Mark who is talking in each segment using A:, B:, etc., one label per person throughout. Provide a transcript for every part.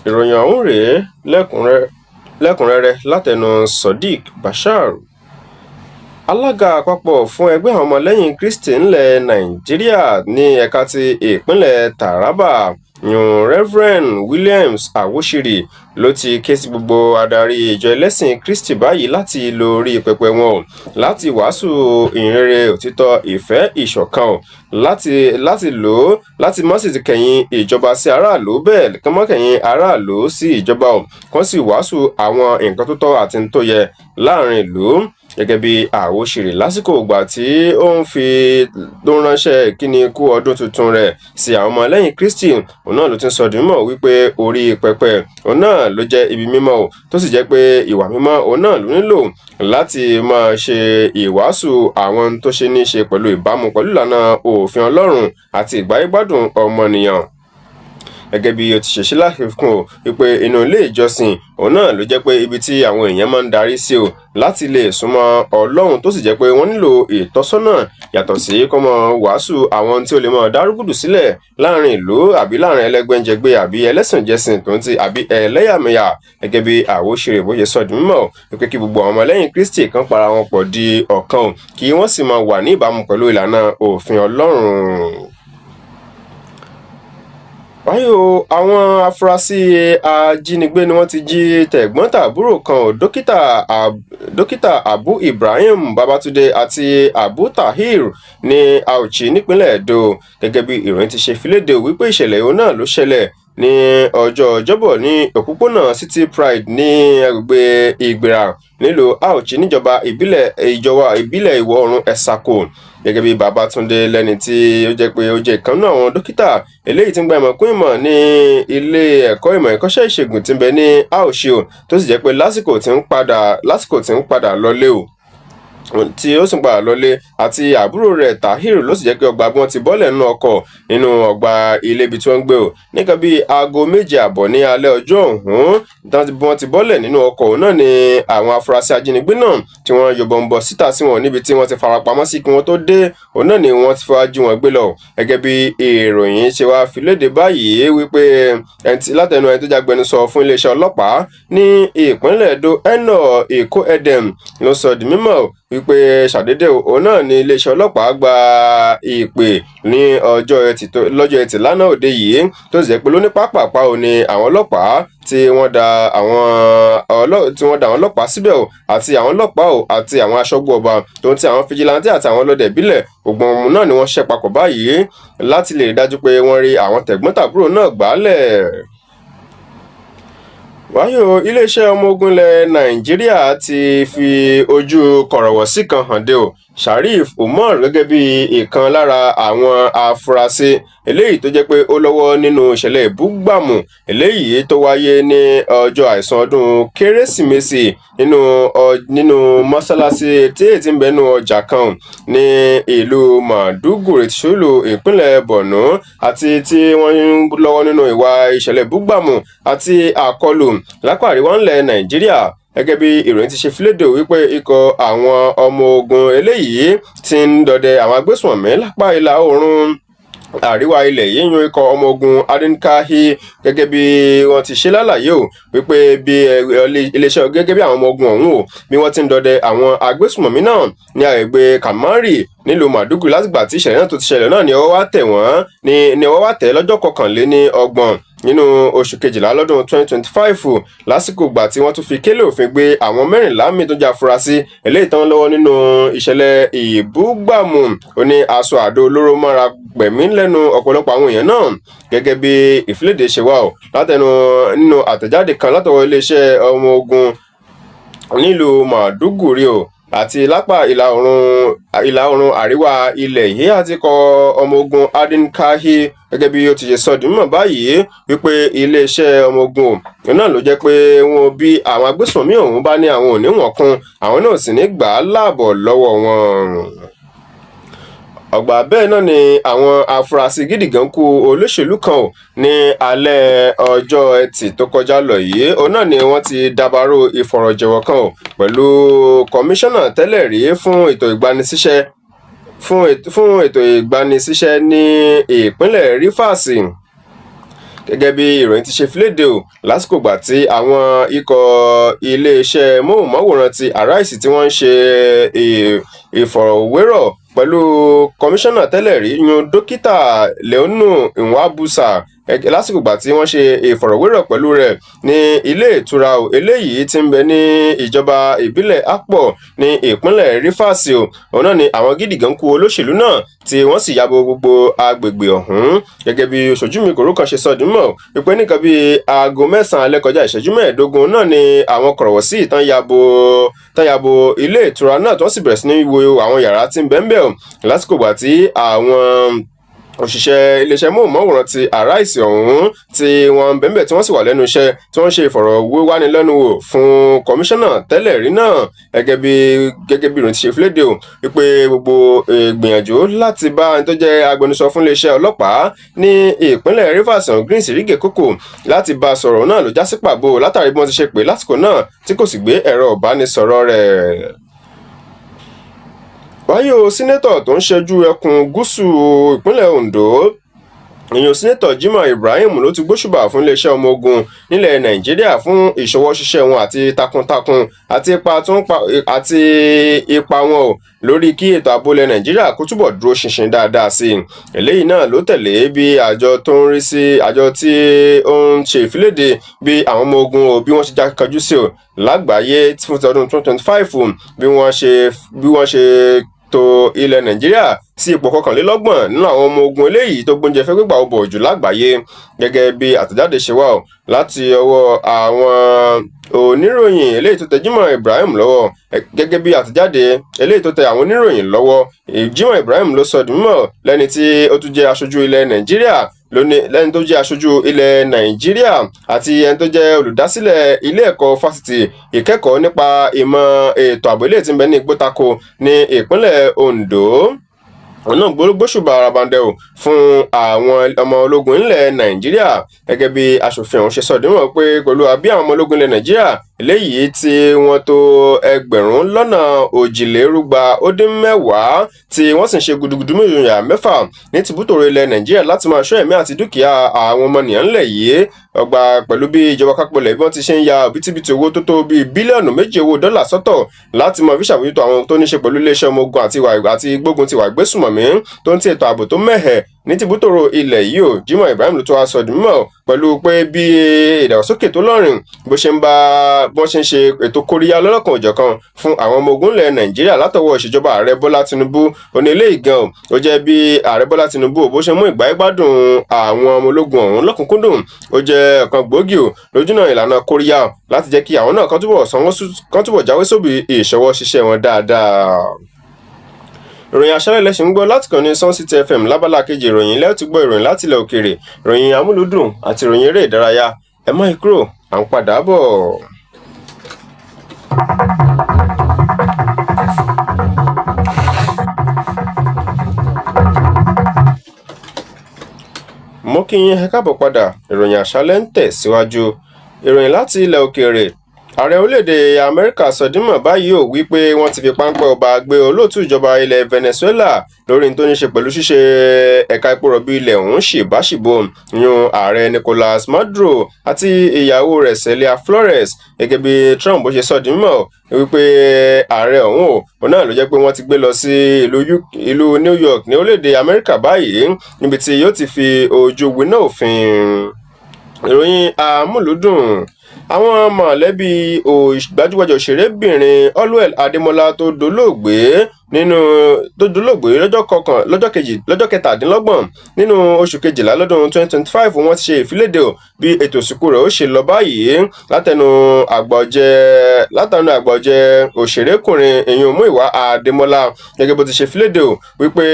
A: ìròyìn ọ̀hún rèé lẹ́kùnrẹ́rẹ́ látẹnu Sodiq Bashir. Alága àpapọ̀ fún ẹgbẹ́ àwọn ọmọlẹ́yìn Kristi ńlẹ̀ Nàìjíríà ní ẹ̀ka ti ìpínlẹ̀ Taraba yun Reverend Williams Awoshiri ló ti ké sí gbogbo adarí ìjọ ẹlẹ́sìn Kristi báyìí láti lo orí pẹpẹ wọn láti wàásù ìhìnrere òtítọ́ ìfẹ́ ìṣọ̀kan láti lò ó láti má sì ti kẹ̀yìn ìjọba sí aráàlú bẹ́ẹ̀ kí wọ́n kẹ̀yìn aráàlú sí ìjọba kan sì wàásù àwọn nǹkan tó tọ́ àti tó yẹ láàrin ìlú. Gẹ́gẹ́ bí Àwòṣèré lásìkò ìgbà tí ó ń ránṣẹ́ ìkíni kú ọdún tuntun rẹ̀ sí àwọn ọmọlẹ́yìn Kristi, òun náà ló ti ń sọ di mímọ̀ wípé orí pẹpẹ òun náà ló jẹ́ ibi mímọ́ tó sì jẹ́ pé ìwà mímọ́ òun náà ló nílò láti máa ṣe ìwàásù àwọn tó ṣe ní ṣe pẹ̀lú ìbámu pẹ̀lú ìlànà òfin Ọlọ́run àti ìgbáyégbádùn ọmọnìyàn. Gẹ́gẹ́ bí ó ti ṣe ṣe láfikún wípé inú ilé ìjọsìn òun náà ló jẹ́ pé ibi tí àwọn èèyàn máa ń darí sí láti lè súnmọ́ Ọlọ́run tó sì jẹ́ pé wọ́n nílò ìtọ́sọ́nà yàtọ̀ sí kó máa wàásù àwọn tí ó lè máa dárúgùdù sílẹ̀ láàrin ìlú àbí láàrin ẹlẹ́gbẹ́njẹgbẹ́ àbí ẹlẹ́sìnjẹsìn tó ń ti àbí ẹlẹ́yàmẹ̀yà. Gẹ́gẹ́ bí Àwòṣèré bó ṣe sọ di mímọ̀ wípé kí gbogbo àwọn ọmọlẹ́yìn Kristi kan para wọn pọ̀ di ọ̀kan kí wọ́n sì máa wà ní ìbámu pẹ̀lú ìlànà òfin Ọlọ́run. Báyò àwọn afurasí ajínigbé ni wọ́n ti jí tẹ̀gbọ́n-tàbúrò kan dókítà Abu Ibrahim Babatunde àti Abu Tahir ní Auchi nípínlẹ̀ Edo. Gẹ́gẹ́ bí ìròyìn ti ṣe filéde wípé ìṣẹ̀lẹ̀ òun náà ló ṣẹlẹ̀ ní ọjọ́ Ọjọ́bọ̀ ní òpópónà City Pride ní agbègbè Ìgbìrà nílùú Auchi níjọba ìbílẹ̀ ìwọ̀ oòrùn Ẹ̀sàkò. Gẹ́gẹ́ bí Babatunde lẹ́ni tí ó jẹ́ pé ó jẹ́ ìkan náà àwọn dókítà eléyìí tí ń gba ìmọ̀ kún ìmọ̀ ní ilé ẹ̀kọ́ ìmọ̀ ìkọ́ṣẹ́ ìṣègùn tí ń bẹ ní Auchi tó sì jẹ́ pé lásìkò tí ń padà lọlé tí ó sì ń padà lọlé àti àbúrò rẹ̀ Tahir ló sì jẹ́ pé ọgbà bí wọ́n ti bọ́lẹ̀ nínú ọkọ̀ nínú ọgbà ilé ibi tí wọ́n ń gbé nìkan bíi aago 7:30 ní alẹ́ ọjọ́ ọ̀hún bí wọ́n ti bọ́lẹ̀ nínú ọkọ̀ náà ni àwọn afurasí ajínigbé náà tí wọ́n yọ̀bọ̀n bọ̀ síta sí wọn níbi tí wọ́n ti farapamọ́ sí kí wọ́n tó dé òun náà ni wọ́n ti fẹ́ jí wọn gbé lọ. Gẹ́gẹ́ bí ìròyìn ṣe wá fi léde báyìí wípé látẹnu ẹni tó jágbẹnusọ fún iléeṣẹ́ ọlọ́pàá ní ìpínlẹ̀ Edo Eko Edem ló sọ di mímọ̀ wípé ṣàdédé òun náà ni iléeṣẹ́ ọlọ́pàá gba ìpè ní lọ́jọ́ ẹtì lánàá òde yìí tó sì jẹ́ pé lóní pápápá ò ní àwọn ọlọ́pàá tí wọ́n da àwọn ọlọ́pàá síbẹ̀ àti àwọn ọlọ́pàá àti àwọn aṣọ́gbó ọba tó ń ti àwọn fìjìláńtì àti àwọn ọlọ́dẹ ìbílẹ̀ ògbọ́n ọmọ náà ni wọ́n ṣẹ́ papọ̀ báyìí láti lè dájú pé wọ́n rí àwọn tẹ̀gbọ́n-tàbúrò náà gbálẹ̀. Wáyò iléeṣẹ́ ọmọ ogun ilẹ̀ Nàìjíríà ti fi ojú kọ̀rọ̀wọ̀sí kan hàn dé Sharif Umar gẹ́gẹ́ bí ìkan lára àwọn afurasí eléyìí tó jẹ́ pé ó lọ́wọ́ nínú ìṣẹ̀lẹ̀ ìbúgbàmù eléyìí tó wáyé ní ọjọ́ àìsùn ọdún Kérésìmesì nínú mọsalasi tí èyí ti ń bẹnu ọjà kan ní ìlú Maduguri tìṣúlù ìpínlẹ̀ Borno àti tí wọ́n ń lọ́wọ́ nínú ìwà ìṣẹ̀lẹ̀ ìbúgbàmù àti àkọlù lápá àríwá ńlẹ̀ Nàìjíríà. Gẹ́gẹ́ bí ìròyìn ti ṣe filédè wípé ikọ̀ àwọn ọmọ ogun eléyìí ti ń dọdẹ àwọn agbésùnmọ̀mí lápá ìlà oòrùn àríwá ilẹ̀ yìí yan ikọ̀ ọmọ ogun adínkáhí gẹ́gẹ́ bí wọ́n ti ṣe lálàyé wípé bí iléeṣẹ́ gẹ́gẹ́ bí àwọn ọmọ ogun ọ̀hún bí wọ́n ti ń dọdẹ àwọn agbésùnmọ̀mí náà ní agbègbè Kamari nílùú Maduguri látìgbà tí ìṣẹ̀lẹ̀ náà tó ti ṣẹlẹ̀ náà ni ọwọ́ wá tẹ̀ lọ́jọ́ 21 nínú oṣù kejìlá lọ́dún 2025 lásìkò ìgbà tí wọ́n tún fi kélé òfin gbé àwọn 14 míì tó jẹ́ afurasí eléyìí tán lọ́wọ́ nínú ìṣẹ̀lẹ̀ ìbúgbàmù oní aṣọ àdó olóró mọ́ra gbẹ̀mí lẹ́nu ọ̀pọ̀lọpọ̀ àwọn èèyàn náà. Gẹ́gẹ́ bí ìfiléde ṣe wà látẹnu nínú àtẹ̀jáde kan látọwọ́ iléeṣẹ́ ọmọ ogun nílùú Maduguri àti lápá ìlà oòrùn àríwá ilẹ̀ yìí àti kọ ọmọ ogun adínkáhí gẹ́gẹ́ bí ó ti ṣe sọdún mọ́ báyìí wípé iléeṣẹ́ ọmọ ogun náà ló jẹ́ pé wọn bí àwọn agbésùnmí ọ̀hún bá ní àwọn òní wọn kún àwọn náà sì ní gbà á láàbọ̀ lọ́wọ́ wọn. Ọgbà bẹ́ẹ̀ náà ni àwọn afurasí gídígan kú olóṣèlú kan ní alẹ́ ọjọ́ ẹtì tó kọjá lọ yìí òun náà ni wọ́n ti dàbàrò ìfọ̀rọ̀jẹ̀wọ̀ kan pẹ̀lú kọmíṣánná tẹ́lẹ̀ rí fún ètò ìgbanisíṣẹ́ ní ìpínlẹ̀ Rivers. gẹ́gẹ́ bí ìròyìn ti ṣe fi léde o lásìkò gbà tí àwọn ikọ̀ iléeṣẹ́ móhùnmáwòrán ti Arise tí wọ́n ń ṣe ìfọ̀rọ̀wérọ̀ pẹ̀lú kọmíṣánná tẹ́lẹ̀ rí yun dókítà Leonu Nwabusa lásìkò gbà tí wọ́n ṣe ìfọ̀rọ̀wérọ̀ pẹ̀lú rẹ̀ ní ilé ìtura eléyìí tí ń bẹ ní ìjọba ìbílẹ̀ Akpo ní ìpínlẹ̀ Rivers o òun náà ni àwọn gídígan kú olóṣèlú náà tí wọ́n sì yabo gbogbo agbègbè ọ̀hún gẹ́gẹ́ bí oṣojú mi kòró kan ṣe sọ dùn mọ́ wípé nìkan bíi aago 9 alẹ́ kọjá ìṣẹ́jú 15 náà ni àwọn kọ̀rọ̀wọ̀sí tán yabo ilé ìtura náà tí wọ́n sì bẹ̀rẹ̀ sí ní wo àwọn yàrá tí ń bẹ ńbẹ̀ lásìkò gbà tí àwọn òṣìṣẹ́ iléeṣẹ́ móhùnmáwòrán ti Arise ọ̀hún tí wọ́n bẹ̀m̀bẹ̀ tí wọ́n sì wà lẹ́nu iṣẹ́ tí wọ́n ṣe ìfọ̀rọ̀wánilẹ́nuwò fún kọmíṣánná tẹ́lẹ̀ rí náà gẹ́gẹ́ bí ìròyìn ti ṣe fi léde o wípé gbogbo ìgbìyànjú láti bá ẹni tó jẹ́ agbẹnusọ fún iléeṣẹ́ ọlọ́pàá ní ìpínlẹ̀ Rivers Green Sirige Koko láti bá a sọ̀rọ̀ náà ló já sí pàbó látàrí bí wọ́n ti ṣe pè lásìkò náà tí kò sì gbé ẹ̀rọ ìbánisọ̀rọ̀ rẹ̀. Báyọ̀ sínétọ̀ tó ń ṣojú ẹkùn gúúsù ìpínlẹ̀ Ondo èèyàn sínétọ̀ Jimoh Ibrahim ló ti gbóṣùbà fún iléeṣẹ́ ọmọ ogun nílẹ̀ Nàìjíríà fún ìṣọwọ́ ṣiṣẹ́ wọn àti takuntakun àti ipa wọn o lórí kí ètò ààbò ilẹ̀ Nàìjíríà kó túbọ̀ dúró ṣinṣin dáadáa sí i. Eléyìí náà ló tẹ̀lé bí àjọ tí ó ń ṣe ìfiléde bí àwọn ọmọ ogun bí wọ́n ṣe jákèjádò sí o lágbàáyé fún ọdún 2025 bí wọ́n ṣe tó ilẹ̀ Nàìjíríà sí ipò 21 nínú àwọn ọmọ ogun eléyìí tó gbóúnjẹ fẹ́ gbégbà ọbọ̀ jù lágbàáyé gẹ́gẹ́ bí àtẹ̀jáde ṣe wà láti ọwọ́ àwọn oníròyìn eléyìí tó tẹ Jimoh Ibrahim lọ́wọ́ gẹ́gẹ́ bí àtẹ̀jáde eléyìí tó tẹ àwọn oníròyìn lọ́wọ́ Jimoh Ibrahim ló sọ di mímọ̀ lẹ́ni tí ó tún jẹ́ aṣojú ilẹ̀ Nàìjíríà lẹ́ni tó jẹ́ aṣojú ilẹ̀ Nàìjíríà àti ẹni tó jẹ́ olùdásílẹ̀ ilé ẹ̀kọ́ fásitì ìkẹ́kọ̀ọ́ nípa ìmọ̀ ètò ààbò eléyìí tí ń bẹ ní Igbótako ní ìpínlẹ̀ Ondo náà gbóṣùbà arabandẹ o fún àwọn ọmọ ológun ilẹ̀ Nàìjíríà gẹ́gẹ́ bí aṣòfin ọ̀hún ṣe sọ dímọ̀ pé pẹ̀lú àbí àwọn ọmọ ológun ilẹ̀ Nàìjíríà eléyìí tí wọ́n tó 2,210 tí wọ́n sì ń ṣe gudugudu mẹ́fà ní tìbútòrò ilẹ̀ Nàìjíríà láti máa ṣọ́ ẹ̀mí àti dúkìá àwọn ọmọnìyàn ńlẹ̀ yìí ọgbà pẹ̀lú bí ìjọba kápọ̀lẹ̀ bí wọ́n ti ṣe ń ya òbítíbitì owó tó tó bíi bílíọ̀nù 2 owó dọ́là sọ́tọ̀ láti máa fi ṣàbójútó àwọn tó ní ṣe pẹ̀lú iléeṣẹ́ ọmọ ogun àti gbógun ti wà ìgbésùmọ̀mí tó ń ti ètò ààbò tó mẹ́hẹ̀ ní tìbútòrò ilẹ̀ yìí o Jimoh Ibrahim ló tó wá sọ dìímọ̀ pẹ̀lú pé bí ìdàgbàsókè tó lọ́rìn bó ṣe ń ṣe ètò kóríyá lọ́lọ́kan òjọ̀kan fún àwọn ọmọ ogun ilẹ̀ Nàìjíríà látọwọ́ ìṣèjọba ààrẹ Bọ́lá Tinubu òní eléyìí gan ó jẹ́ bí ààrẹ Bọ́lá Tinubu bó ṣe mú ìgbáyégbádùn àwọn ọmọ ológun ọ̀hún lọ́kùnkúndùn ó jẹ́ ọ̀kan gbòógì o lójúnà ìlànà kóríyá láti jẹ́ kí àwọn náà kan túbọ̀ jáwé sóbì ìṣọwọ́ ṣiṣẹ́ wọn dáadáa. Ìròyìn àṣálẹ́ lẹ́sìn ń gbọ́ láti kàn ní Sun City FM lábala kejì ìròyìn lẹ́ẹ̀ tí gbọ́ ìròyìn láti ilẹ̀ òkèèrè ìròyìn amúlùdùn àti ìròyìn eré ìdárayá ẹ má kúrò à ń padà bọ̀. mo kí yín ẹ káàbọ̀ padà ìròyìn àṣálẹ́ ń tẹ̀ síwájú ìròyìn láti ilẹ̀ òkèèrè ààrẹ orílẹ̀-èdè Amẹ́ríkà sọ dímọ̀ báyìí ò wípé wọ́n ti fi páńpẹ́ ọba gbé olóòtú ìjọba ilẹ̀ Venezuela lórí tó ní ṣe pẹ̀lú ṣíṣe ẹ̀ka epo rọ̀bì ilẹ̀ ọ̀hún ṣèbáṣìbò yún ààrẹ Nicolas Maduro àti ìyàwó rẹ̀ Celia Flores gẹ́gẹ́ bí Trump bó ṣe sọ dímọ̀ wípé ààrẹ ọ̀hún ò náà ló jẹ́ pé wọ́n ti gbé lọ sí ìlú New York ní orílẹ̀-èdè Amẹ́ríkà báyìí níbi tí yóò ti fi ojú winá òfin. Ìròyìn amúlùdùn àwọn mọ̀lẹ́bí gbajúgbajà òṣèrébìnrin Olwell Adémọ́lá tó dolóògbé lọ́jọ́ 17 nínú oṣù kejìlá lọ́dún 2025 wọ́n ti ṣe ìfiléde bí ètò ìsìnkú rẹ̀ ó ṣe lọ báyìí látẹnu àgbà ọ̀jẹ̀ òṣèrékùnrin èyàn Múyìwá Adémọ́lá gẹ́gẹ́ bó ti ṣe ìfiléde wípé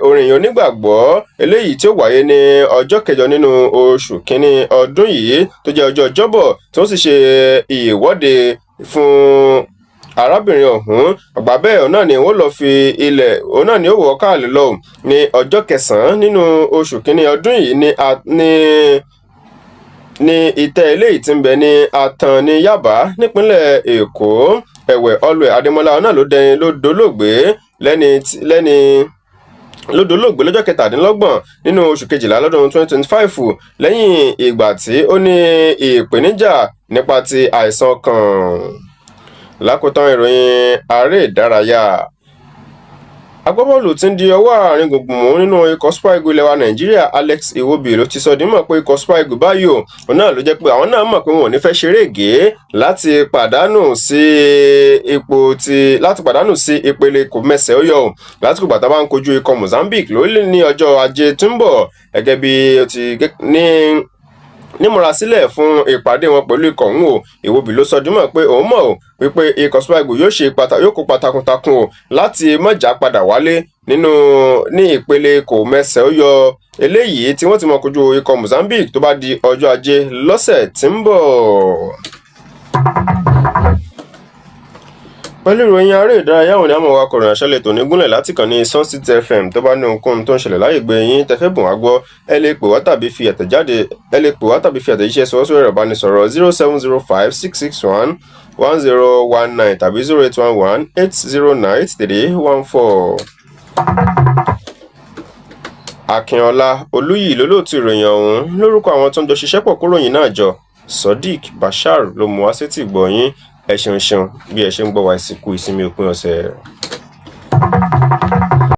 A: orin èyàn onígbàgbọ́ eléyìí tí ó wáyé ní ọjọ́ 8 nínú oṣù kínní ọdún yìí tó jẹ́ ọjọ́ Ọjọ́bọ̀ tí wọ́n sì ṣe ìwọ́de fún arábìnrin ọ̀hún àgbà bẹ́ẹ̀ náà ni wọ́n lọ fi ilẹ̀ òun náà ni ó wọ́ káàlì lọ ní ọjọ́ 9 nínú oṣù kínní ọdún yìí ní ìtẹ́ eléyìí tí ń bẹ ní Atan ní Yaba nípínlẹ̀ Èkó ẹ̀wẹ̀ Olwell Adémọ́lá náà ló dolóògbé lẹ́ni lódolóògbé lọ́jọ́ 27 nínú oṣù kejìlá lọ́dún 2025 lẹ́yìn ìgbà tí ó ní ìpèníjà nípa ti àìsàn ọkàn. Lákòótán ìròyìn aré ìdárayá. Agbábọ́ọ̀lù tí ń di ọwọ́ àárín gbùngbùn mú nínú ikọ̀ Super Eagles ilẹ̀ wa Nàìjíríà Alex Iwobi ló ti sọ di mímọ̀ pé ikọ̀ Super Eagles báyìí òun náà ló jẹ́ pé àwọn náà mọ̀ pé wọn ò ní fẹ́ ṣeré ègé láti pàdánù sí ìpele kò mẹsẹ̀ ó yọ lásìkò bàtà bá ń kojú ikọ̀ Mozambique lórílẹ̀ ní ọjọ́ Ajé tí ń bọ̀ gẹ́gẹ́ bí ó ti nímúra sílẹ̀ fún ìpàdé wọn pẹ̀lú ikọ̀ ọ̀hún o. Iwobi ló sọ di mímọ̀ pé òun mọ̀ wípé ikọ̀ Super Eagles yóò kópa takuntakun o láti mọ̀jà padà wálé ní ìpele kò mẹsẹ̀ ó yọ eléyìí tí wọ́n ti mọ̀ kojú ikọ̀ Mozambique tó bá di ọjọ́ Ajé lọ́sẹ̀ tí ń bọ̀. Pẹ̀lú ìròyìn aré ìdárayá òní àmọ́ wa kọ̀ròyìn àṣálẹ́ tòní gúnlẹ̀ láti kàn ní Sunset FM tó bá ní ohunkóhun tó ń ṣẹlẹ̀ láyègbè yín tẹ́fẹ́ bùn wá gbọ́ ẹ lè pè wá tàbí fi àtẹ̀jíṣẹ́ sọwọ́ sórí ẹ̀rọ ìbánisọ̀rọ̀ 07056611019 tàbí 08118098314. Akínọlá Olúyì lólóòtú ìròyìn ọ̀hún lórúkọ àwọn tó ń jọ ṣiṣẹ́ pọ̀ kóròyìn náà jọ Sodiq Bashar ló mú wá sétí ìgbọ́ yín. Ẹ ṣeun bí ẹ ṣe ń gbọ́ wa ìsìnkú ìsinmi òpin ọ̀sẹ̀.